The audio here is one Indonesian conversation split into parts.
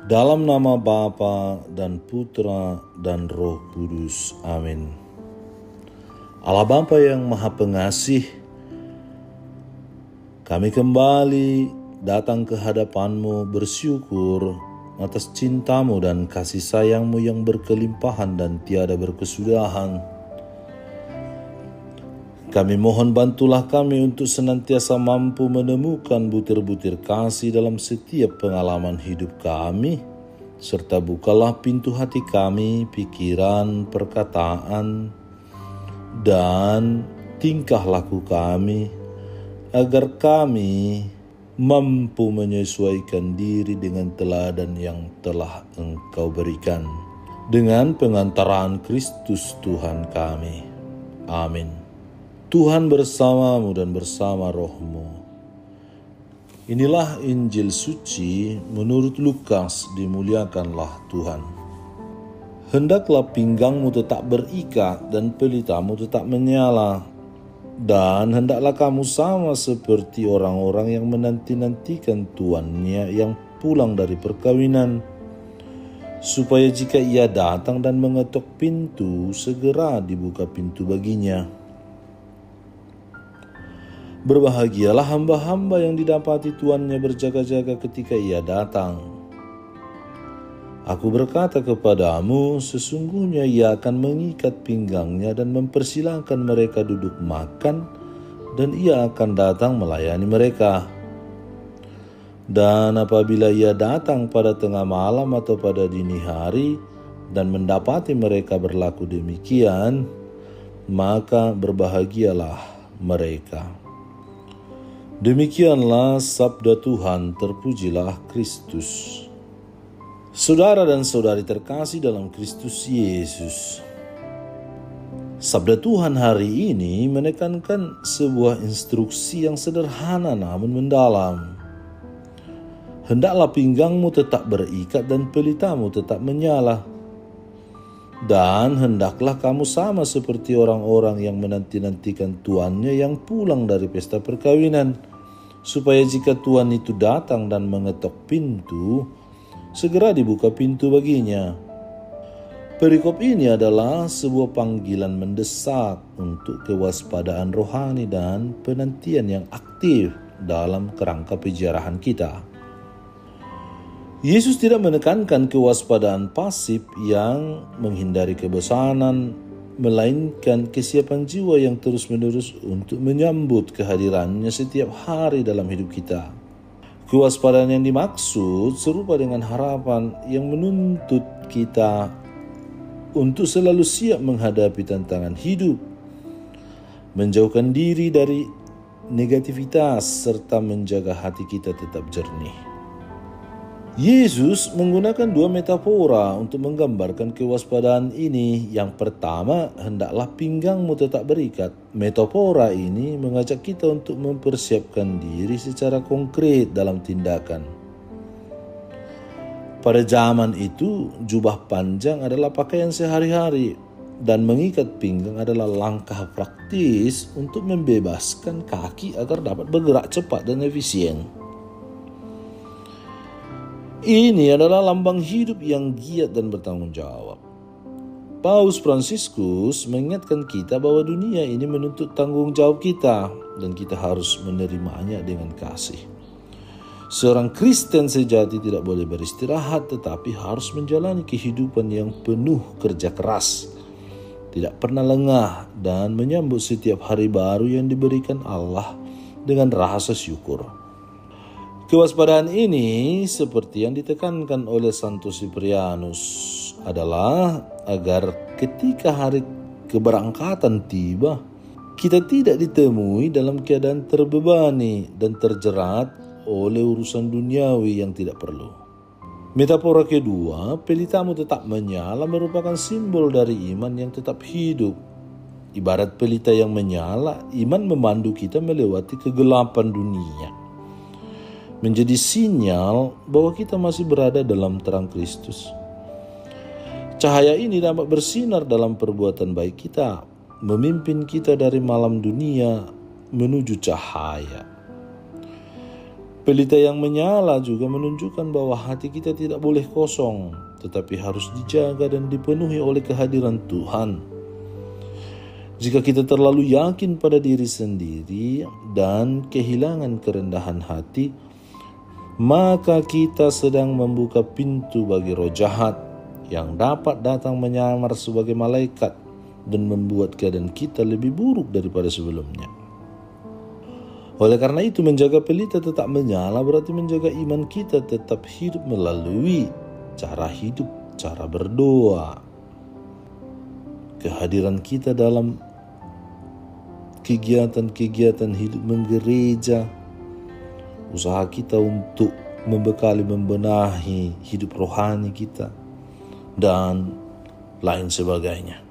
Dalam nama Bapa dan Putra dan Roh Kudus. Amin. Allah Bapa yang Maha Pengasih, kami kembali datang ke hadapan-Mu bersyukur atas cinta-Mu dan kasih sayang-Mu yang berkelimpahan dan tiada berkesudahan. Kami mohon bantulah kami untuk senantiasa mampu menemukan butir-butir kasih dalam setiap pengalaman hidup kami, serta bukalah pintu hati kami, pikiran, perkataan, dan tingkah laku kami, agar kami mampu menyesuaikan diri dengan teladan yang telah Engkau berikan, dengan pengantaran Kristus Tuhan kami. Amin. Tuhan bersamamu dan bersama rohmu. Inilah Injil suci menurut Lukas, dimuliakanlah Tuhan. Hendaklah pinggangmu tetap berikat dan pelitamu tetap menyala, dan hendaklah kamu sama seperti orang-orang yang menanti-nantikan tuannya yang pulang dari perkawinan, supaya jika ia datang dan mengetuk pintu, segera dibuka pintu baginya. Berbahagialah hamba-hamba yang didapati tuannya berjaga-jaga ketika ia datang. Aku berkata kepadamu, sesungguhnya ia akan mengikat pinggangnya dan mempersilahkan mereka duduk makan, dan ia akan datang melayani mereka. Dan apabila ia datang pada tengah malam atau pada dini hari dan mendapati mereka berlaku demikian, maka berbahagialah mereka. Demikianlah sabda Tuhan, terpujilah Kristus. Saudara dan saudari terkasih dalam Kristus Yesus, sabda Tuhan hari ini menekankan sebuah instruksi yang sederhana namun mendalam. Hendaklah pinggangmu tetap berikat dan pelitamu tetap menyala. Dan hendaklah kamu sama seperti orang-orang yang menanti-nantikan tuannya yang pulang dari pesta perkawinan, supaya jika tuan itu datang dan mengetok pintu, segera dibuka pintu baginya. Perikop ini adalah sebuah panggilan mendesak untuk kewaspadaan rohani dan penantian yang aktif dalam kerangka penjarahan kita. Yesus tidak menekankan kewaspadaan pasif yang menghindari kebosanan, melainkan kesiapan jiwa yang terus-menerus untuk menyambut kehadirannya setiap hari dalam hidup kita. Kewaspadaan yang dimaksud serupa dengan harapan yang menuntut kita untuk selalu siap menghadapi tantangan hidup, menjauhkan diri dari negativitas, serta menjaga hati kita tetap jernih. Yesus menggunakan dua metafora untuk menggambarkan kewaspadaan ini. Yang pertama, hendaklah pinggangmu tetap berikat. Metafora ini mengajak kita untuk mempersiapkan diri secara konkret dalam tindakan. Pada zaman itu, jubah panjang adalah pakaian sehari-hari, dan mengikat pinggang adalah langkah praktis untuk membebaskan kaki agar dapat bergerak cepat dan efisien. Ini adalah lambang hidup yang giat dan bertanggung jawab. Paus Fransiskus mengingatkan kita bahwa dunia ini menuntut tanggung jawab kita, dan kita harus menerimanya dengan kasih. Seorang Kristen sejati tidak boleh beristirahat, tetapi harus menjalani kehidupan yang penuh kerja keras, tidak pernah lengah, dan menyambut setiap hari baru yang diberikan Allah dengan rasa syukur. Kewaspadaan ini, seperti yang ditekankan oleh Santo Siprianus, adalah agar ketika hari keberangkatan tiba, kita tidak ditemui dalam keadaan terbebani dan terjerat oleh urusan duniawi yang tidak perlu. Metafora kedua, pelitamu tetap menyala, merupakan simbol dari iman yang tetap hidup. Ibarat pelita yang menyala, iman memandu kita melewati kegelapan dunia, menjadi sinyal bahwa kita masih berada dalam terang Kristus. Cahaya ini dapat bersinar dalam perbuatan baik kita, memimpin kita dari malam dunia menuju cahaya. Pelita yang menyala juga menunjukkan bahwa hati kita tidak boleh kosong, tetapi harus dijaga dan dipenuhi oleh kehadiran Tuhan. Jika kita terlalu yakin pada diri sendiri dan kehilangan kerendahan hati, maka kita sedang membuka pintu bagi roh jahat yang dapat datang menyamar sebagai malaikat dan membuat keadaan kita lebih buruk daripada sebelumnya. Oleh karena itu, menjaga pelita tetap menyala berarti menjaga iman kita tetap hidup melalui cara hidup, cara berdoa. Kehadiran kita dalam kegiatan-kegiatan hidup menggereja, usaha kita untuk membekali, membenahi hidup rohani kita, dan lain sebagainya.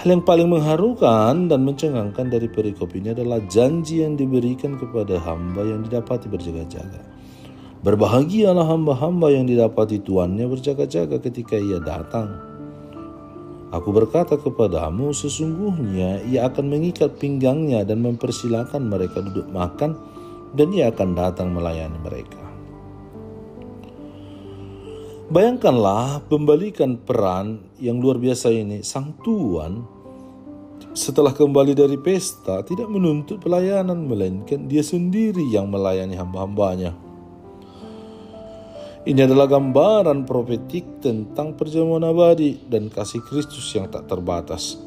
Hal yang paling mengharukan dan mencengangkan dari perikop ini adalah janji yang diberikan kepada hamba yang didapati berjaga-jaga. Berbahagialah hamba-hamba yang didapati tuannya berjaga-jaga ketika ia datang. Aku berkata kepadamu, sesungguhnya ia akan mengikat pinggangnya dan mempersilakan mereka duduk makan, dan ia akan datang melayani mereka. Bayangkanlah pembalikan peran yang luar biasa ini. Sang tuan setelah kembali dari pesta tidak menuntut pelayanan, melainkan dia sendiri yang melayani hamba-hambanya. Ini adalah gambaran profetik tentang perjamuan abadi dan kasih Kristus yang tak terbatas.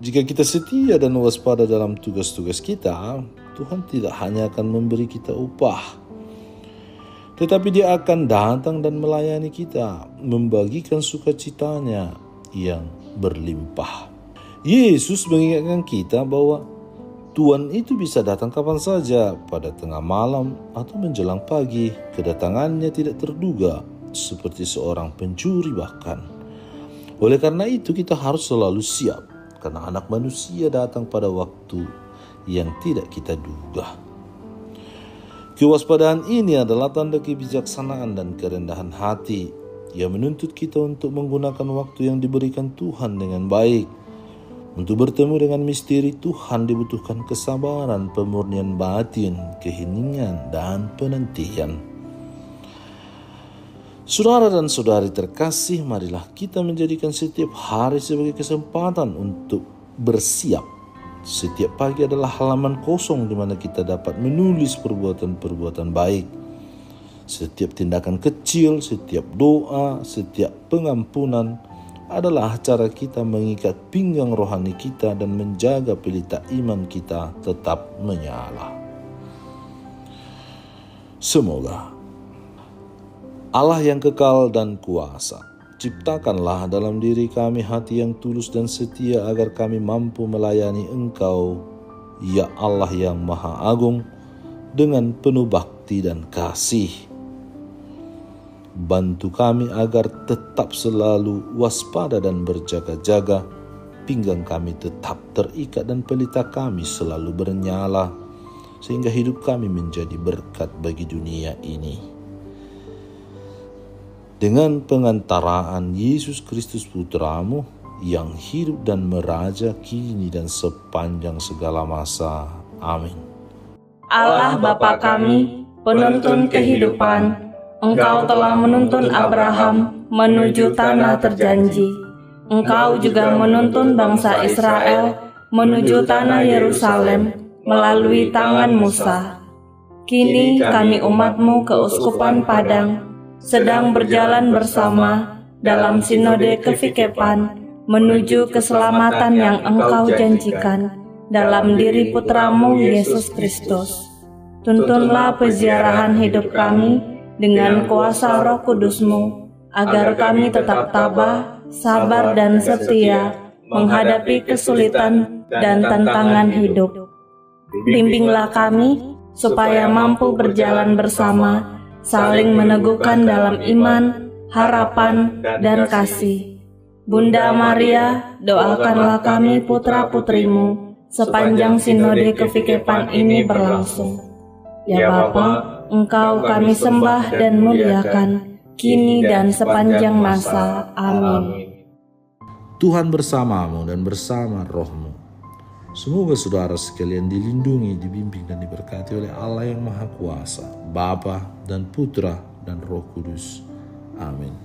Jika kita setia dan waspada dalam tugas-tugas kita, Tuhan tidak hanya akan memberi kita upah, tetapi Dia akan datang dan melayani kita, membagikan sukacitanya yang berlimpah. Yesus mengingatkan kita bahwa Tuhan itu bisa datang kapan saja, pada tengah malam atau menjelang pagi. Kedatangannya tidak terduga, seperti seorang pencuri bahkan. Oleh karena itu kita harus selalu siap, karena Anak Manusia datang pada waktu yang tidak kita duga. Kewaspadaan ini adalah tanda kebijaksanaan dan kerendahan hati yang menuntut kita untuk menggunakan waktu yang diberikan Tuhan dengan baik. Untuk bertemu dengan misteri Tuhan dibutuhkan kesabaran, pemurnian batin, keheningan, dan penantian. Saudara dan saudari terkasih, marilah kita menjadikan setiap hari sebagai kesempatan untuk bersiap. Setiap pagi adalah halaman kosong di mana kita dapat menulis perbuatan-perbuatan baik. Setiap tindakan kecil, setiap doa, setiap pengampunan adalah cara kita mengikat pinggang rohani kita dan menjaga pelita iman kita tetap menyala. Semoga Allah yang kekal dan kuasa, ciptakanlah dalam diri kami hati yang tulus dan setia agar kami mampu melayani Engkau, ya Allah yang Maha Agung, dengan penuh bakti dan kasih. Bantu kami agar tetap selalu waspada dan berjaga-jaga, pinggang kami tetap terikat dan pelita kami selalu bernyala, sehingga hidup kami menjadi berkat bagi dunia ini. Dengan pengantaraan Yesus Kristus Putramu yang hidup dan meraja kini dan sepanjang segala masa. Amin. Allah Bapa kami, penuntun kehidupan, Engkau telah menuntun Abraham menuju tanah terjanji. Engkau juga menuntun bangsa Israel menuju tanah Yerusalem melalui tangan Musa. Kini kami umat-Mu keuskupan Padang sedang berjalan bersama dalam sinode kefikepan menuju keselamatan yang Engkau janjikan dalam diri Putramu Yesus Kristus. Tuntunlah peziarahan hidup kami dengan kuasa Roh Kudus-Mu, agar kami tetap tabah, sabar dan setia menghadapi kesulitan dan tantangan hidup. Bimbinglah kami supaya mampu berjalan bersama, saling meneguhkan dalam iman, harapan, dan kasih. Bunda Maria, doakanlah kami putra-putrimu sepanjang sinode kefikepan ini berlangsung. Ya Bapa, Engkau kami sembah dan muliakan, kini dan sepanjang masa. Amin. Tuhan bersamamu dan bersama rohmu. Semoga saudara sekalian dilindungi, dibimbing dan diberkati oleh Allah yang Maha Kuasa, Bapa dan Putra dan Roh Kudus. Amin.